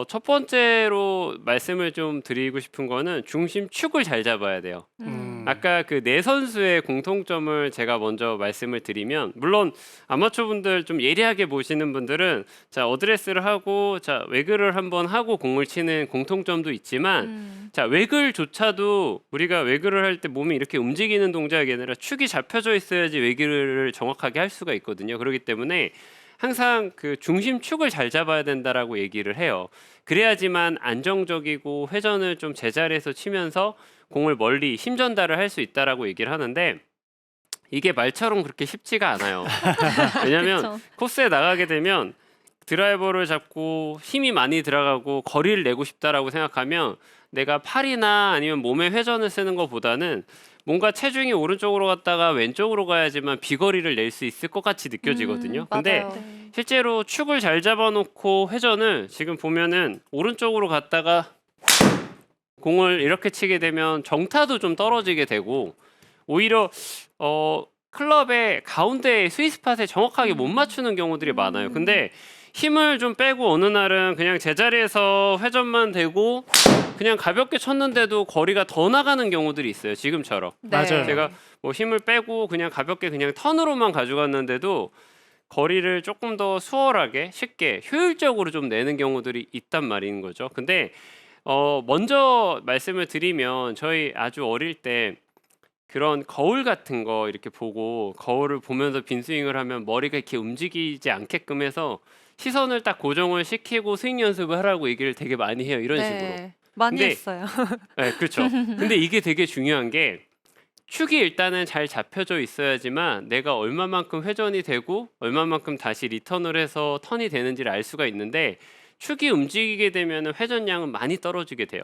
첫 번째로 말씀을 좀 드리고 싶은 거는 중심 축을 잘 잡아야 돼요. 아까 그 네 선수의 공통점을 제가 먼저 말씀을 드리면, 물론 아마추어분들 좀 예리하게 보시는 분들은 자 어드레스를 하고 자 외글을 한번 하고 공을 치는 공통점도 있지만, 자 외글조차도 우리가 외글을 할 때 몸이 이렇게 움직이는 동작이 아니라 축이 잡혀져 있어야지 외글을 정확하게 할 수가 있거든요. 그렇기 때문에 항상 그 중심축을 잘 잡아야 된다라고 얘기를 해요. 그래야지만 안정적이고 회전을 좀 제자리에서 치면서 공을 멀리 힘 전달을 할 수 있다라고 얘기를 하는데, 이게 말처럼 그렇게 쉽지가 않아요. 왜냐면 그쵸. 코스에 나가게 되면 드라이버를 잡고 힘이 많이 들어가고 거리를 내고 싶다라고 생각하면 내가 팔이나 아니면 몸의 회전을 쓰는 것보다는 뭔가 체중이 오른쪽으로 갔다가 왼쪽으로 가야지만 비거리를 낼 수 있을 것 같이 느껴지거든요. 근데 맞아요. 네. 실제로 축을 잘 잡아놓고 회전을 지금 보면은 오른쪽으로 갔다가 공을 이렇게 치게 되면 정타도 좀 떨어지게 되고, 오히려 클럽의 가운데 스윗스팟에 정확하게 못 맞추는 경우들이 많아요. 근데 힘을 좀 빼고 어느 날은 그냥 제자리에서 회전만 되고 그냥 가볍게 쳤는데도 거리가 더 나가는 경우들이 있어요. 지금처럼. 맞아요. 제가 뭐 힘을 빼고 그냥 가볍게 그냥 턴으로만 가져갔는데도 거리를 조금 더 수월하게 쉽게 효율적으로 좀 내는 경우들이 있단 말인 거죠. 근데 먼저 말씀을 드리면, 저희 아주 어릴 때 그런 거울 같은 거 이렇게 보고 거울을 보면서 빈스윙을 하면 머리가 이렇게 움직이지 않게끔 해서 시선을 딱 고정을 시키고 스윙 연습을 하라고 얘기를 되게 많이 해요. 이런 식으로. 네. 많이 근데 했어요. 네, 그렇죠. 근데 이게 되게 중요한 게, 축이 일단은 잘 잡혀져 있어야지만 내가 얼마만큼 회전이 되고 얼마만큼 다시 리턴을 해서 턴이 되는지를 알 수가 있는데, 축이 움직이게 되면 회전량은 많이 떨어지게 돼요.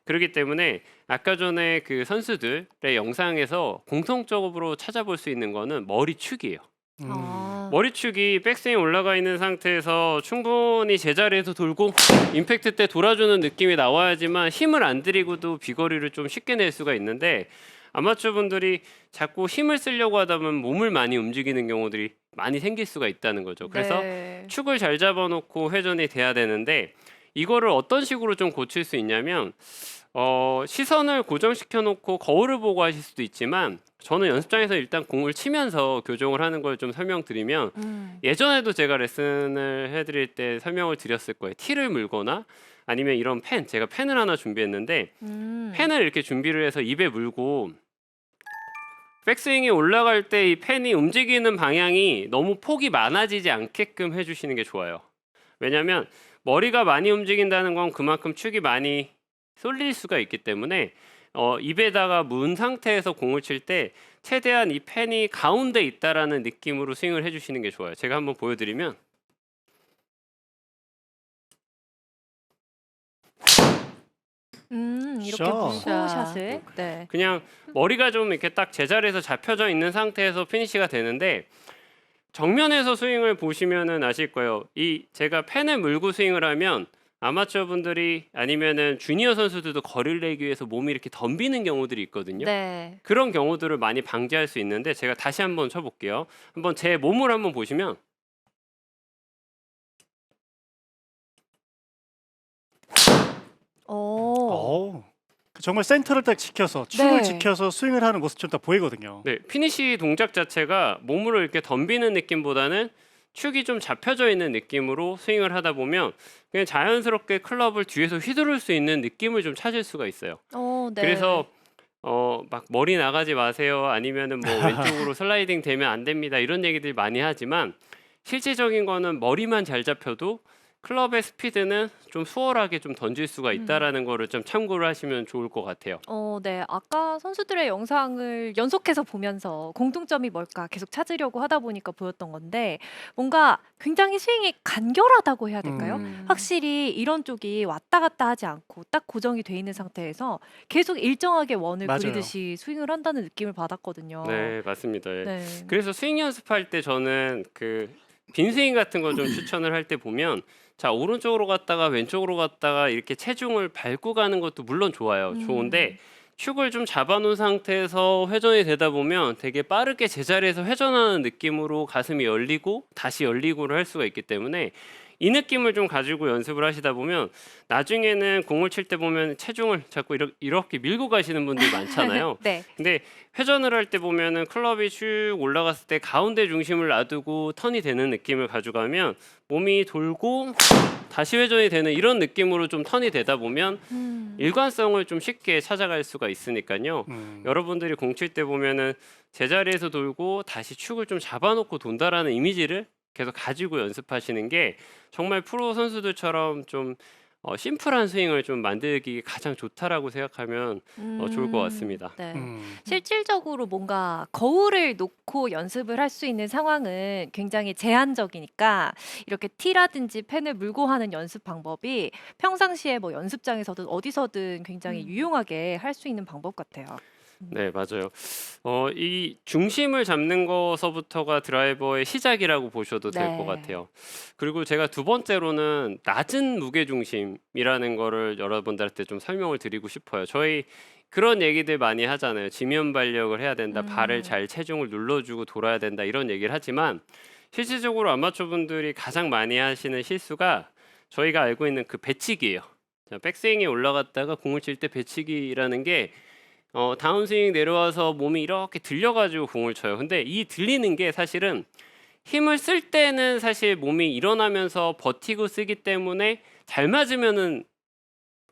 그렇기 때문에 아까 전에 그 선수들의 영상에서 공통적으로 찾아볼 수 있는 거는 머리축이에요. 아. 머리축이 백스윙 올라가 있는 상태에서 충분히 제자리에서 돌고 임팩트 때 돌아주는 느낌이 나와야지만 힘을 안 들이고도 비거리를 좀 쉽게 낼 수가 있는데, 아마추어 분들이 자꾸 힘을 쓰려고 하다 보면 몸을 많이 움직이는 경우들이 많이 생길 수가 있다는 거죠. 그래서 네. 축을 잘 잡아놓고 회전이 돼야 되는데, 이거를 어떤 식으로 좀 고칠 수 있냐면, 시선을 고정시켜 놓고 거울을 보고 하실 수도 있지만, 저는 연습장에서 일단 공을 치면서 교정을 하는 걸 좀 설명드리면, 예전에도 제가 레슨을 해드릴 때 설명을 드렸을 거예요. 티를 물거나 아니면 이런 펜, 제가 펜을 하나 준비했는데 펜을 이렇게 준비를 해서 입에 물고 백스윙이 올라갈 때 이 펜이 움직이는 방향이 너무 폭이 많아지지 않게끔 해주시는 게 좋아요. 왜냐하면 머리가 많이 움직인다는 건 그만큼 축이 많이 쏠릴 수가 있기 때문에 입에다가 문 상태에서 공을 칠 때 최대한 이 펜이 가운데 있다라는 느낌으로 스윙을 해주시는 게 좋아요. 제가 한번 보여드리면, 이렇게 샷. 물고 아, 샷을. 네. 그냥 머리가 좀 이렇게 딱 제자리에서 잡혀져 있는 상태에서 피니시가 되는데, 정면에서 스윙을 보시면은 아실 거예요. 이 제가 펜을 물고 스윙을 하면 아마추어 분들이 아니면은 주니어 선수들도 거리를 내기 위해서 몸이 이렇게 덤비는 경우들이 있거든요. 네. 그런 경우들을 많이 방지할 수 있는데, 제가 다시 한번 쳐볼게요. 한번 제 몸을 한번 보시면, 오. 정말 센터를 딱 지켜서 축을 네. 지켜서 스윙을 하는 모습처럼 딱 보이거든요. 네, 피니시 동작 자체가 몸으로 이렇게 덤비는 느낌보다는 축이 좀 잡혀져 있는 느낌으로 스윙을 하다 보면 그냥 자연스럽게 클럽을 뒤에서 휘두를 수 있는 느낌을 좀 찾을 수가 있어요. 네. 그래서 막 머리 나가지 마세요, 아니면은 뭐 왼쪽으로 슬라이딩 되면 안 됩니다, 이런 얘기들 많이 하지만, 실질적인 거는 머리만 잘 잡혀도 클럽의 스피드는 좀 수월하게 좀 던질 수가 있다라는 거를 좀 참고를 하시면 좋을 것 같아요. 네. 아까 선수들의 영상을 연속해서 보면서 공통점이 뭘까 계속 찾으려고 하다 보니까 보였던 건데, 뭔가 굉장히 스윙이 간결하다고 해야 될까요? 확실히 이런 쪽이 왔다 갔다 하지 않고 딱 고정이 돼 있는 상태에서 계속 일정하게 원을 맞아요. 그리듯이 스윙을 한다는 느낌을 받았거든요. 네, 맞습니다. 예. 네. 그래서 스윙 연습할 때 저는 그 빈스윙 같은 걸 좀 추천을 할 때 보면, 자 오른쪽으로 갔다가 왼쪽으로 갔다가 이렇게 체중을 밟고 가는 것도 물론 좋아요. 좋은데 축을 좀 잡아놓은 상태에서 회전이 되다 보면 되게 빠르게 제자리에서 회전하는 느낌으로 가슴이 열리고 다시 열리고를 할 수가 있기 때문에, 이 느낌을 좀 가지고 연습을 하시다 보면 나중에는 공을 칠 때 보면 체중을 자꾸 이렇게 밀고 가시는 분들이 많잖아요. 네. 근데 회전을 할 때 보면은 클럽이 쭉 올라갔을 때 가운데 중심을 놔두고 턴이 되는 느낌을 가져가면 몸이 돌고 다시 회전이 되는 이런 느낌으로 좀 턴이 되다 보면 일관성을 좀 쉽게 찾아갈 수가 있으니까요. 여러분들이 공 칠 때 보면은 제자리에서 돌고 다시 축을 좀 잡아놓고 돈다라는 이미지를 계속 가지고 연습하시는 게 정말 프로 선수들처럼 좀 심플한 스윙을 좀 만들기 가장 좋다라고 생각하면 좋을 것 같습니다. 네. 음. 실질적으로 뭔가 거울을 놓고 연습을 할 수 있는 상황은 굉장히 제한적이니까 이렇게 티라든지 펜을 물고 하는 연습 방법이 평상시에 뭐 연습장에서든 어디서든 굉장히 유용하게 할 수 있는 방법 같아요. 네, 맞아요. 이 중심을 잡는 거서부터가 드라이버의 시작이라고 보셔도 될 것 네. 같아요. 그리고 제가 두 번째로는 낮은 무게 중심이라는 거를 여러분들한테 좀 설명을 드리고 싶어요. 저희 그런 얘기들 많이 하잖아요. 지면 발력을 해야 된다. 발을 잘 체중을 눌러주고 돌아야 된다. 이런 얘기를 하지만 실질적으로 아마추어 분들이 가장 많이 하시는 실수가 저희가 알고 있는 그 배치기예요. 자, 백스윙이 올라갔다가 공을 칠 때 배치기라는 게 다운스윙 내려와서 몸이 이렇게 들려가지고 공을 쳐요. 근데 이 들리는 게 사실은 힘을 쓸 때는 사실 몸이 일어나면서 버티고 쓰기 때문에 잘 맞으면은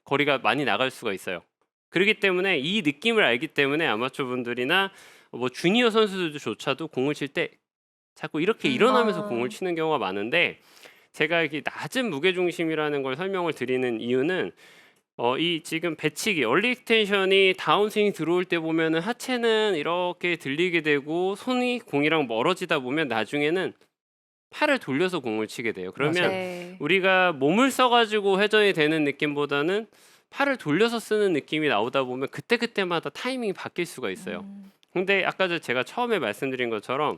거리가 많이 나갈 수가 있어요. 그렇기 때문에 이 느낌을 알기 때문에 아마추어 분들이나 뭐 주니어 선수들조차도 공을 칠 때 자꾸 이렇게 일어나면서 공을 치는 경우가 많은데 제가 이렇게 낮은 무게 중심이라는 걸 설명을 드리는 이유는 이 지금 배치기 얼리 익스텐션이 다운스윙 들어올 때 보면은 하체는 이렇게 들리게 되고 손이 공이랑 멀어지다 보면 나중에는 팔을 돌려서 공을 치게 돼요. 그러면 네. 우리가 몸을 써가지고 회전이 되는 느낌보다는 팔을 돌려서 쓰는 느낌이 나오다 보면 그때그때마다 타이밍이 바뀔 수가 있어요. 근데 아까 제가 처음에 말씀드린 것처럼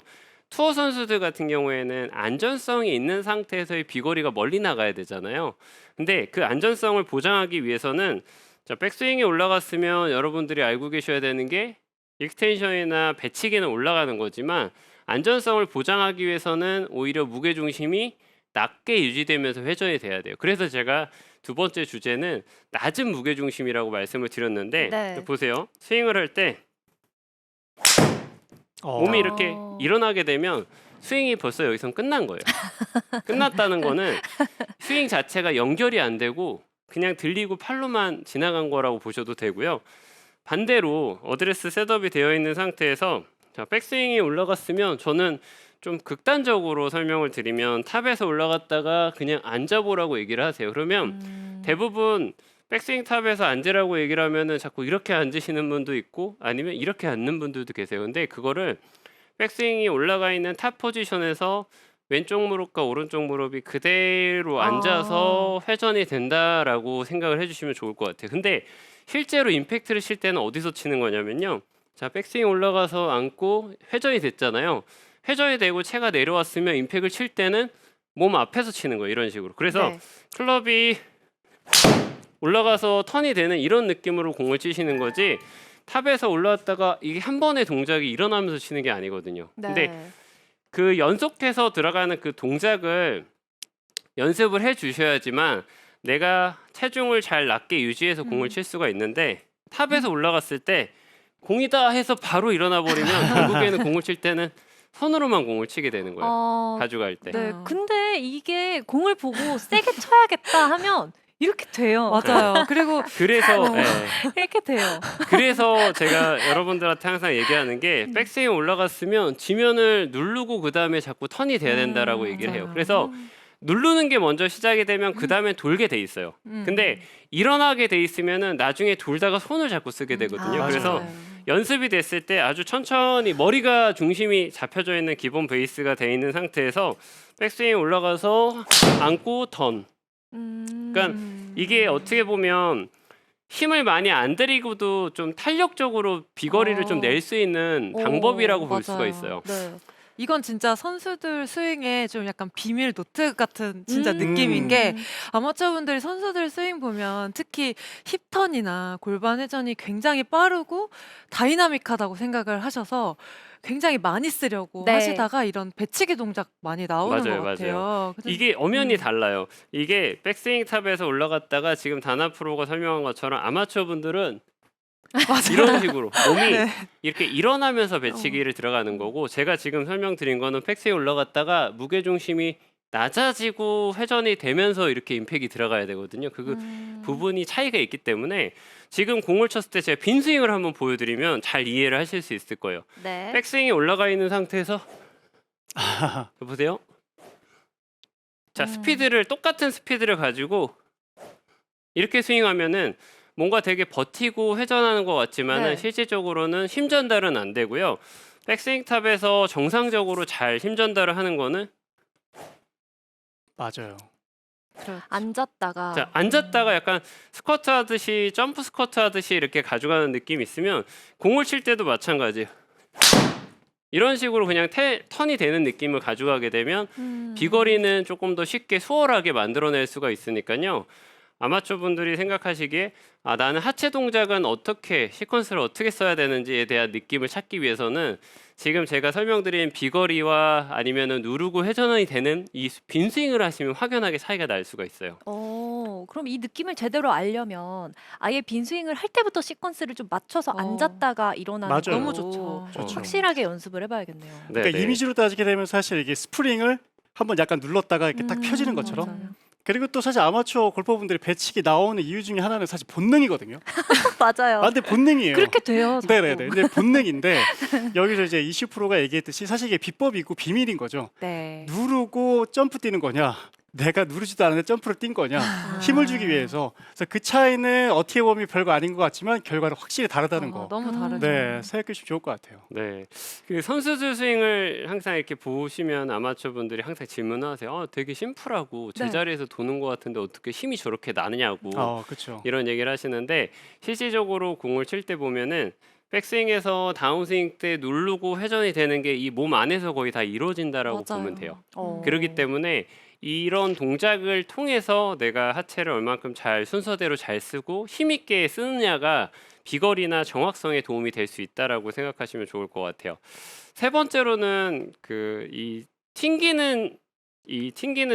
투어 선수들 같은 경우에는 안전성이 있는 상태에서의 비거리가 멀리 나가야 되잖아요. 근데 그 안전성을 보장하기 위해서는 자, 백스윙이 올라갔으면 여러분들이 알고 계셔야 되는 게 익스텐션이나 배치기는 올라가는 거지만 안전성을 보장하기 위해서는 오히려 무게 중심이 낮게 유지되면서 회전이 돼야 돼요. 그래서 제가 두 번째 주제는 낮은 무게 중심이라고 말씀을 드렸는데 네. 보세요. 스윙을 할 때 몸이 이렇게 일어나게 되면 스윙이 벌써 여기선 끝난 거예요. 끝났다는 거는 스윙 자체가 연결이 안 되고 그냥 들리고 팔로만 지나간 거라고 보셔도 되고요. 반대로 어드레스 셋업이 되어 있는 상태에서 자, 백스윙이 올라갔으면 저는 좀 극단적으로 설명을 드리면 탑에서 올라갔다가 그냥 앉아보라고 얘기를 하세요. 그러면 대부분 백스윙 탑에서 앉으라고 얘기를 하면은 자꾸 이렇게 앉으시는 분도 있고 아니면 이렇게 앉는 분들도 계세요. 근데 그거를 백스윙이 올라가 있는 탑 포지션에서 왼쪽 무릎과 오른쪽 무릎이 그대로 앉아서 회전이 된다라고 생각을 해주시면 좋을 것 같아요. 근데 실제로 임팩트를 칠 때는 어디서 치는 거냐면요. 자, 백스윙 올라가서 앉고 회전이 됐잖아요. 회전이 되고 채가 내려왔으면 임팩을 칠 때는 몸 앞에서 치는 거예요. 이런 식으로. 그래서 네. 클럽이 올라가서 턴이 되는 이런 느낌으로 공을 치시는 거지 탑에서 올라왔다가 이게 한 번의 동작이 일어나면서 치는 게 아니거든요. 네. 근데 그 연속해서 들어가는 그 동작을 연습을 해 주셔야지만 내가 체중을 잘 낮게 유지해서 공을 칠 수가 있는데 탑에서 올라갔을 때 공이다 해서 바로 일어나 버리면 결국에는 공을 칠 때는 손으로만 공을 치게 되는 거예요. 가져갈 때. 네. 근데 이게 공을 보고 세게 쳐야겠다 하면 이렇게 돼요. 맞아요. 그리고 그래서 이렇게 돼요. 그래서 제가 여러분들한테 항상 얘기하는 게 백스윙 올라갔으면 지면을 누르고 그 다음에 자꾸 턴이 돼야 된다라고 얘기를 해요. 맞아요. 그래서 누르는 게 먼저 시작이 되면 그 다음에 돌게 돼 있어요. 근데 일어나게 돼 있으면은 나중에 돌다가 손을 자꾸 쓰게 되거든요. 아, 그래서 맞아요. 연습이 됐을 때 아주 천천히 머리가 중심이 잡혀져 있는 기본 베이스가 돼 있는 상태에서 백스윙 올라가서 앉고 턴. 그러니까 이게 어떻게 보면 힘을 많이 안 들이고도 좀 탄력적으로 비거리를 좀 낼 수 있는 방법이라고 볼 수가 맞아요. 있어요. 네. 이건 진짜 선수들 스윙의 좀 약간 비밀 노트 같은 진짜 음. 느낌인 게 아마추어분들이 선수들 스윙 보면 특히 힙턴이나 골반 회전이 굉장히 빠르고 다이나믹하다고 생각을 하셔서 굉장히 많이 쓰려고 네. 하시다가 이런 배치기 동작 많이 나오는 맞아요, 것 같아요. 그래서 이게 엄연히 음. 달라요. 이게 백스윙 탑에서 올라갔다가 지금 다나 프로가 설명한 것처럼 아마추어 분들은 맞아요. 이런 식으로 몸이 네. 이렇게 일어나면서 배치기를 들어가는 거고, 제가 지금 설명드린 거는 백스윙 올라갔다가 무게 중심이 낮아지고 회전이 되면서 이렇게 임팩이 들어가야 되거든요. 그 부분이 차이가 있기 때문에 지금 공을 쳤을 때 제가 빈 스윙을 한번 보여드리면 잘 이해를 하실 수 있을 거예요. 네. 백스윙이 올라가 있는 상태에서 보세요. 자, 스피드를 똑같은 스피드를 가지고 이렇게 스윙하면은 뭔가 되게 버티고 회전하는 것 같지만은 네. 실질적으로는 힘 전달은 안 되고요. 백스윙 탑에서 정상적으로 잘 힘 전달을 하는 거는 맞아요. 앉았다가 자, 앉았다가 약간 스쿼트 하듯이 점프 스쿼트 하듯이 이렇게 가져가는 느낌이 있으면 공을 칠 때도 마찬가지예요. 이런 식으로 그냥 턴이 되는 느낌을 가져가게 되면 비거리는 조금 더 쉽게 수월하게 만들어낼 수가 있으니까요. 아마추어 분들이 생각하시기에 나는 하체 동작은 어떻게 시퀀스를 어떻게 써야 되는지에 대한 느낌을 찾기 위해서는 지금 제가 설명드린 비거리와 아니면은 누르고 회전이 되는 이 빈스윙을 하시면 확연하게 차이가 날 수가 있어요. 그럼 이 느낌을 제대로 알려면 아예 빈 스윙을 할 때부터 시퀀스를 좀 맞춰서 앉았다가 일어나는 맞아요. 걸로 너무 좋죠. 좋죠. 확실하게 연습을 해봐야겠네요. 네, 그러니까 네. 이미지로 따지게 되면 사실 이게 스프링을 한번 약간 눌렀다가 이렇게 딱 펴지는 것처럼. 맞아요. 그리고 또 사실 아마추어 골퍼분들이 배치기 나오는 이유 중에 하나는 사실 본능이거든요. 맞아요. 근데 본능이에요. 그렇게 돼요. 자꾸. 네네네. 근데 본능인데 여기서 이제 이슈 프로가 얘기했듯이 사실 이게 비법이 있고 비밀인 거죠. 네. 누르고 점프 뛰는 거냐, 내가 누르지도 않았는데 점프를 뛴 거냐, 힘을 주기 위해서. 그래서 그 차이는 어떻게 보면 별거 아닌 것 같지만 결과는 확실히 다르다는 거. 너무 다르죠. 네, 생각해 주시면 좋을 것 같아요. 네, 그 선수들 스윙을 항상 이렇게 보시면 아마추어 분들이 항상 질문하세요. 되게 심플하고 네. 제자리에서 도는 것 같은데 어떻게 힘이 저렇게 나느냐고 그렇죠. 이런 얘기를 하시는데, 실질적으로 공을 칠 때 보면은 백스윙에서 다운스윙 때 누르고 회전이 되는 게 이 몸 안에서 거의 다 이루어진다라고 맞아요. 보면 돼요. 어. 그렇기 때문에 이런 동작을 통해서 내가 하체를 얼만큼 잘 순서대로 잘 쓰고 힘 있게 쓰느냐가 비거리나 정확성에 도움이 될 수 있다라고 생각하시면 좋을 것 같아요. 세 번째로는 이 튕기는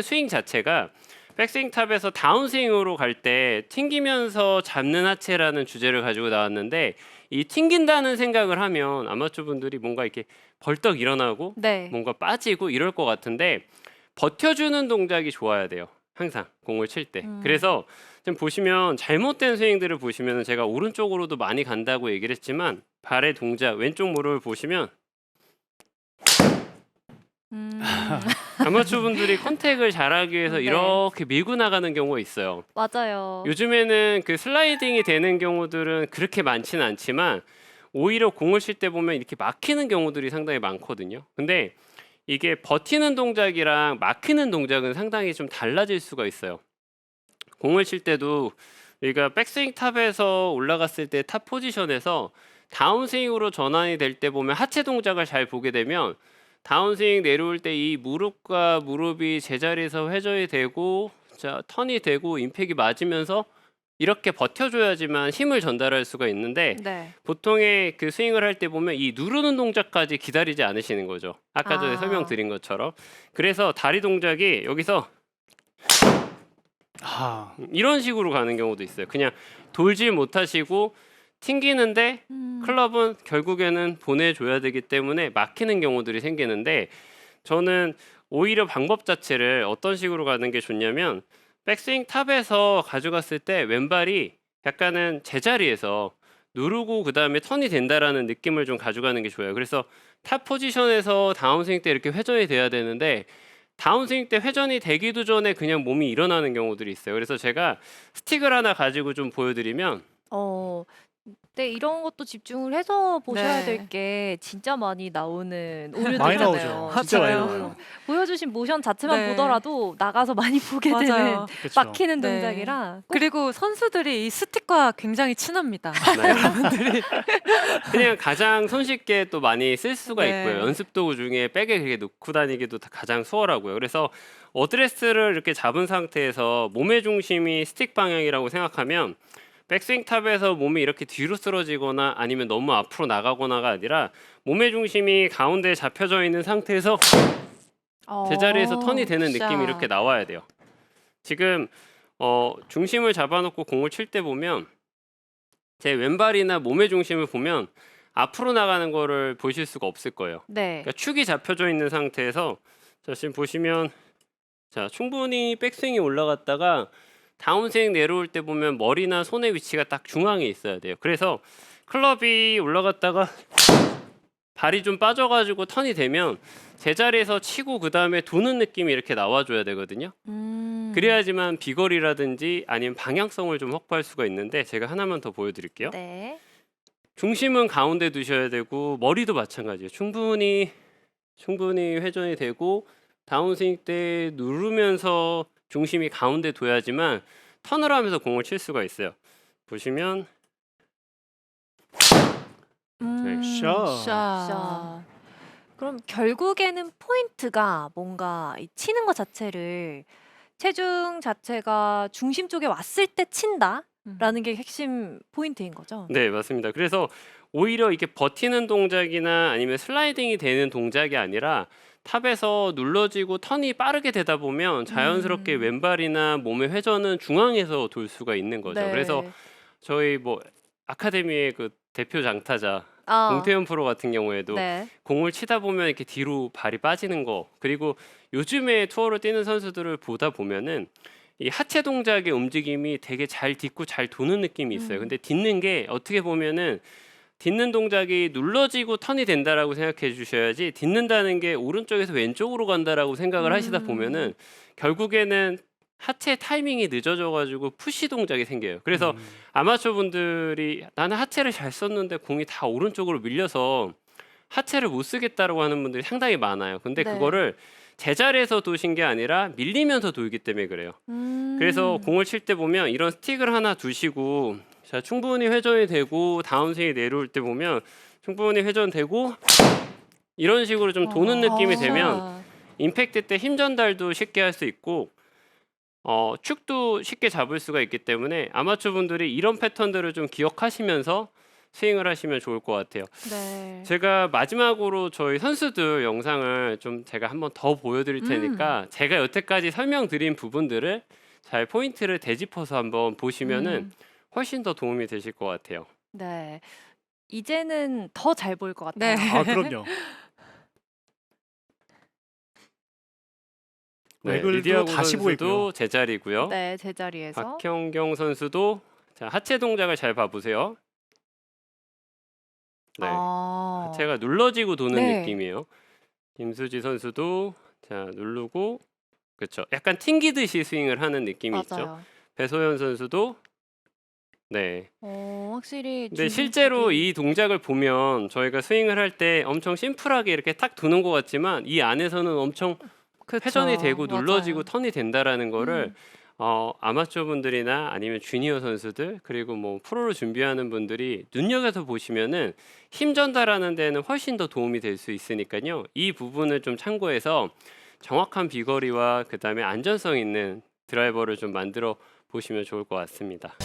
스윙 자체가 백스윙 탑에서 다운스윙으로 갈 때 튕기면서 잡는 하체라는 주제를 가지고 나왔는데, 이 튕긴다는 생각을 하면 아마추어 분들이 뭔가 이렇게 벌떡 일어나고 네. 뭔가 빠지고 이럴 것 같은데, 버텨주는 동작이 좋아야 돼요. 항상 공을 칠 때. 그래서 좀 보시면 잘못된 스윙들을 보시면 제가 오른쪽으로도 많이 간다고 얘기를 했지만 발의 동작 왼쪽 무릎을 보시면 아마추어 분들이 컨택을 잘하기 위해서 네. 이렇게 밀고 나가는 경우가 있어요. 맞아요. 요즘에는 그 슬라이딩이 되는 경우들은 그렇게 많지는 않지만 오히려 공을 칠 때 보면 이렇게 막히는 경우들이 상당히 많거든요. 근데 이게 버티는 동작이랑 막히는 동작은 상당히 좀 달라질 수가 있어요. 공을 칠 때도 우리가 백스윙 탑에서 올라갔을 때 탑 포지션에서 다운스윙으로 전환이 될 때 보면 하체 동작을 잘 보게 되면 다운스윙 내려올 때 이 무릎과 무릎이 제자리에서 회전이 되고 턴이 되고 임팩이 맞으면서 이렇게 버텨줘야지만 힘을 전달할 수가 있는데, 네. 보통의 그 스윙을 할 때 보면 이 누르는 동작까지 기다리지 않으시는 거죠. 아까 전에 아. 설명드린 것처럼. 그래서 다리 동작이 여기서 이런 식으로 가는 경우도 있어요. 그냥 돌질 못하시고 튕기는데 클럽은 결국에는 보내줘야 되기 때문에 막히는 경우들이 생기는데, 저는 오히려 방법 자체를 어떤 식으로 가는 게 좋냐면, 백스윙 탑에서 가져갔을 때 왼발이 약간은 제자리에서 누르고 그 다음에 턴이 된다라는 느낌을 좀 가져가는 게 좋아요. 그래서 탑 포지션에서 다운스윙 때 이렇게 회전이 돼야 되는데, 다운스윙 때 회전이 되기도 전에 그냥 몸이 일어나는 경우들이 있어요. 그래서 제가 스틱을 하나 가지고 좀 보여드리면, 네, 이런 것도 집중을 해서 보셔야 네. 될 게 진짜 많이 나오는 많이 오류들이잖아요. 나오죠. 진짜 많이 맞아요. 나와요. 보여주신 모션 자체만 네. 보더라도 나가서 많이 보게 되는 맞아요. 그렇죠. 막히는 네. 동작이라 꼭 그리고 선수들이 이 스틱과 굉장히 친합니다. 네. 그냥 가장 손쉽게 또 많이 쓸 수가 네. 있고요. 연습 도구 중에 백에 그렇게 놓고 다니기도 가장 수월하고요. 그래서 어드레스를 이렇게 잡은 상태에서 몸의 중심이 스틱 방향이라고 생각하면 백스윙 탑에서 몸이 이렇게 뒤로 쓰러지거나 아니면 너무 앞으로 나가거나가 아니라 몸의 중심이 가운데에 잡혀져 있는 상태에서 제자리에서 턴이 되는 샷. 느낌이 이렇게 나와야 돼요. 지금 중심을 잡아놓고 공을 칠 때 보면 제 왼발이나 몸의 중심을 보면 앞으로 나가는 거를 보실 수가 없을 거예요. 네. 그러니까 축이 잡혀져 있는 상태에서 자 지금 보시면 자 충분히 백스윙이 올라갔다가 다운스윙 내려올 때 보면 머리나 손의 위치가 딱 중앙에 있어야 돼요. 그래서 클럽이 올라갔다가 발이 좀 빠져가지고 턴이 되면 제자리에서 치고 그 다음에 도는 느낌이 이렇게 나와줘야 되거든요. 그래야지만 비거리라든지 아니면 방향성을 좀 확보할 수가 있는데 제가 하나만 더 보여드릴게요. 네. 중심은 가운데 두셔야 되고 머리도 마찬가지예요. 충분히 회전이 되고 다운스윙 때 누르면서 중심이 가운데 둬야지만 턴을 하면서 공을 칠 수가 있어요. 보시면 샷. 샷. 그럼 결국에는 포인트가 뭔가 이 치는 것 자체를 체중 자체가 중심 쪽에 왔을 때 친다라는 게 핵심 포인트인 거죠. 네 맞습니다. 그래서 오히려 이게 버티는 동작이나 아니면 슬라이딩이 되는 동작이 아니라 탑에서 눌러지고 턴이 빠르게 되다 보면 자연스럽게 왼발이나 몸의 회전은 중앙에서 돌 수가 있는 거죠. 네. 그래서 저희 뭐 아카데미의 그 대표 장타자 공태현 프로 같은 경우에도 네. 공을 치다 보면 이렇게 뒤로 발이 빠지는 거 그리고 요즘에 투어를 뛰는 선수들을 보다 보면은 이 하체 동작의 움직임이 되게 잘 딛고 잘 도는 느낌이 있어요. 근데 딛는 게 어떻게 보면은 딛는 동작이 눌러지고 턴이 된다라고 생각해 주셔야지 딛는다는 게 오른쪽에서 왼쪽으로 간다라고 생각을 하시다 보면은 결국에는 하체 타이밍이 늦어져 가지고 푸시 동작이 생겨요. 그래서 아마추어 분들이 나는 하체를 잘 썼는데 공이 다 오른쪽으로 밀려서 하체를 못 쓰겠다라고 하는 분들이 상당히 많아요. 근데 네. 그거를 제자리에서 도신 게 아니라 밀리면서 돌기 때문에 그래요. 그래서 공을 칠 때 보면 이런 스틱을 하나 두시고 자 충분히 회전이 되고 다운스윙이 내려올 때 보면 충분히 회전되고 이런 식으로 좀 도는 느낌이 되면 임팩트 때 힘 전달도 쉽게 할 수 있고 축도 쉽게 잡을 수가 있기 때문에 아마추어 분들이 이런 패턴들을 좀 기억하시면서 스윙을 하시면 좋을 것 같아요. 네. 제가 마지막으로 저희 선수들 영상을 좀 제가 한번 더 보여드릴 테니까 제가 여태까지 설명드린 부분들을 잘 포인트를 되짚어서 한번 보시면은 훨씬 더 도움이 되실 것 같아요. 네. 이제는 더 잘 보일 것 같아요. 네. 아 그럼요. 네, 얼굴도 리디아고 다시 선수도 보이고요. 제자리고요. 네, 제자리에서. 박형경 선수도 자 하체 동작을 잘 봐보세요. 네, 아. 하체가 눌러지고 도는 네. 느낌이에요. 김수지 선수도 자 누르고 그렇죠. 약간 튕기듯이 스윙을 하는 느낌이 있죠. 맞아요. 배소연 선수도 네. 확실히 근데 실제로 이 동작을 보면 저희가 스윙을 할 때 엄청 심플하게 이렇게 탁 두는 것 같지만 이 안에서는 엄청 그쵸. 회전이 되고 맞아요. 눌러지고 턴이 된다라는 거를 아마추어 분들이나 아니면 주니어 선수들 그리고 뭐 프로를 준비하는 분들이 눈여겨서 보시면은 힘 전달하는 데는 훨씬 더 도움이 될 수 있으니까요. 이 부분을 좀 참고해서 정확한 비거리와 그다음에 안전성 있는 드라이버를 좀 만들어 보시면 좋을 것 같습니다.